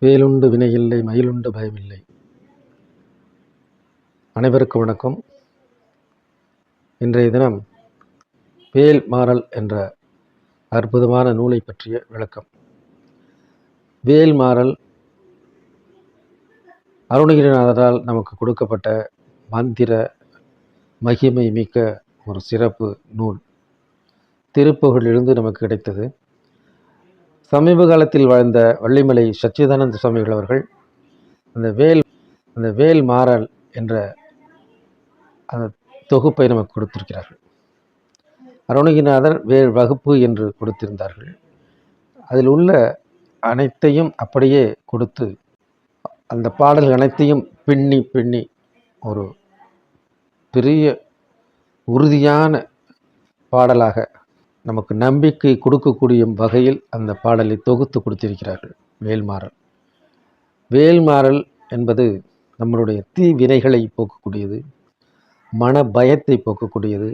வேலுண்டு வினையில்லை, மயிலுண்டு பயமில்லை. அனைவருக்கும் வணக்கம். இன்றைய தினம் வேல் மாறல் என்ற அற்புதமான நூலை பற்றிய விளக்கம். வேல் மாறல் அருணகிரிநாதரால் நமக்கு கொடுக்கப்பட்ட மந்திர மகிமை மிக்க ஒரு சிறப்பு நூல். திருப்புகழிலிருந்து நமக்கு கிடைத்தது. சமீப காலத்தில் வாழ்ந்த வள்ளிமலை சச்சிதானந்த சுவாமிகள் அவர்கள் அந்த வேல் மாறல் என்ற அந்த தொகுப்பை நமக்கு கொடுத்திருக்கிறார்கள். அருணகிரிநாதர் வேல் வகுப்பு என்று கொடுத்திருந்தார்கள். அதில் உள்ள அனைத்தையும் அப்படியே கொடுத்து அந்த பாடல்கள் அனைத்தையும் பின்னி ஒரு பெரிய உறுதியான பாடலாக நமக்கு நம்பிக்கை கொடுக்கக்கூடிய வகையில் அந்த பாடலை தொகுத்து கொடுத்திருக்கிறார்கள். வேல்மாறல். வேல்மாறல் என்பது நம்மளுடைய தீவினைகளை போக்கக்கூடியது, மன பயத்தை போக்கக்கூடியது,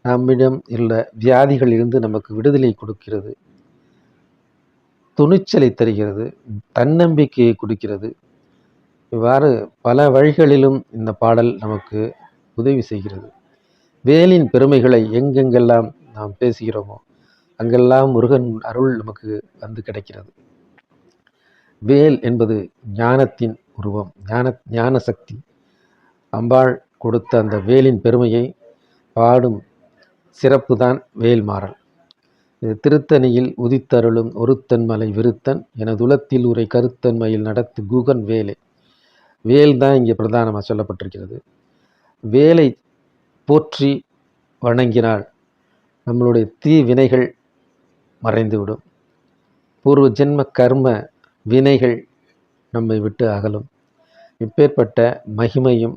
நம்மிடம் உள்ள வியாதிகளிலிருந்து நமக்கு விடுதலை கொடுக்கிறது, துணிச்சலை தருகிறது, தன்னம்பிக்கையை கொடுக்கிறது. இவ்வாறு பல வழிகளிலும் இந்த பாடல் நமக்கு உதவி செய்கிறது. வேலின் பெருமைகளை எங்கெங்கெல்லாம் நாம் பேசுகிறோமோ அங்கெல்லாம் முருகன் அருள் நமக்கு வந்து கிடைக்கிறது. வேல் என்பது ஞானத்தின் உருவம், ஞான சக்தி. அம்பாள் கொடுத்த அந்த வேலின் பெருமையை பாடும் சிறப்பு தான் வேல் மாறல். இது திருத்தணியில் உதித்தருளும் ஒருத்தன் மலை விருத்தன் எனதுலத்தில் உரை கருத்தன்மையில் நடத்து குகன் வேலே. வேல் தான் இங்கே பிரதானமாக சொல்லப்பட்டிருக்கிறது. வேலை போற்றி வணங்கினால் நம்மளுடைய தீ வினைகள் மறைந்துவிடும். பூர்வ ஜென்ம கர்ம வினைகள் நம்மை விட்டு அகலும். இப்பேற்பட்ட மகிமையும்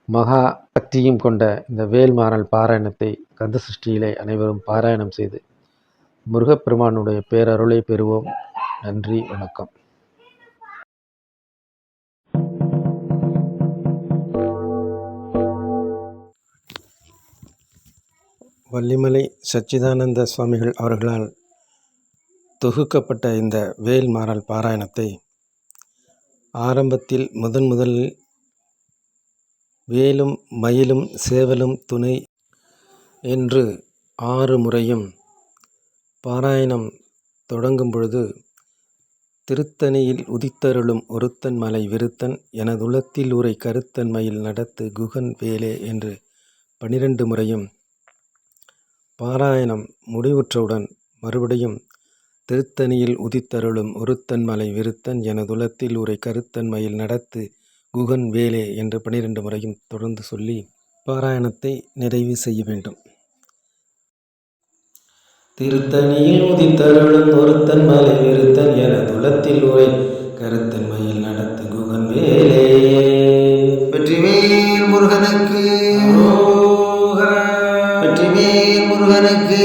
மகா சக்தியும் கொண்ட இந்த வேல்மாறல் பாராயணத்தை கந்த சஷ்டியிலே அனைவரும் பாராயணம் செய்து முருகப்பெருமானுடைய பேரருளை பெறுவோம். நன்றி, வணக்கம். வள்ளிமலை சச்சிதானந்த சுவாமிகள் அவர்களால் தொகுக்கப்பட்ட இந்த வேல் மாறல் பாராயணத்தை ஆரம்பத்தில் முதலில் வேலும் மயிலும் சேவலும் துணை என்று 6 முறையும் பாராயணம் தொடங்கும் பொழுது திருத்தணியில் உதித்தருளும் ஒருத்தன் மலை விருத்தன் எனதுலத்தில் உரை கருத்தன்மையில் நடத்து குகன் வேலே என்று 12 முறையும், பாராயணம் முடிவுற்றவுடன் மறுபடியும் திருத்தணியில் உதித்தருளும் ஒருத்தன் மலை விருத்தன் எனதுலத்தில் உரை கருத்தன்மையில் நடத்து குகன் வேலே என்று 12 முறையும் தொடர்ந்து சொல்லி பாராயணத்தை நிறைவு செய்ய வேண்டும். திருத்தணியில் உதித்தருளும் ஒருத்தன் மலை விருத்தன் எனதுலத்தில் உரை கருத்தன்மையில் நடத்து குகன் வேலே. வெற்றிவேல் முருகனுக்கு, வெற்றிவேல் முருகனுக்கு.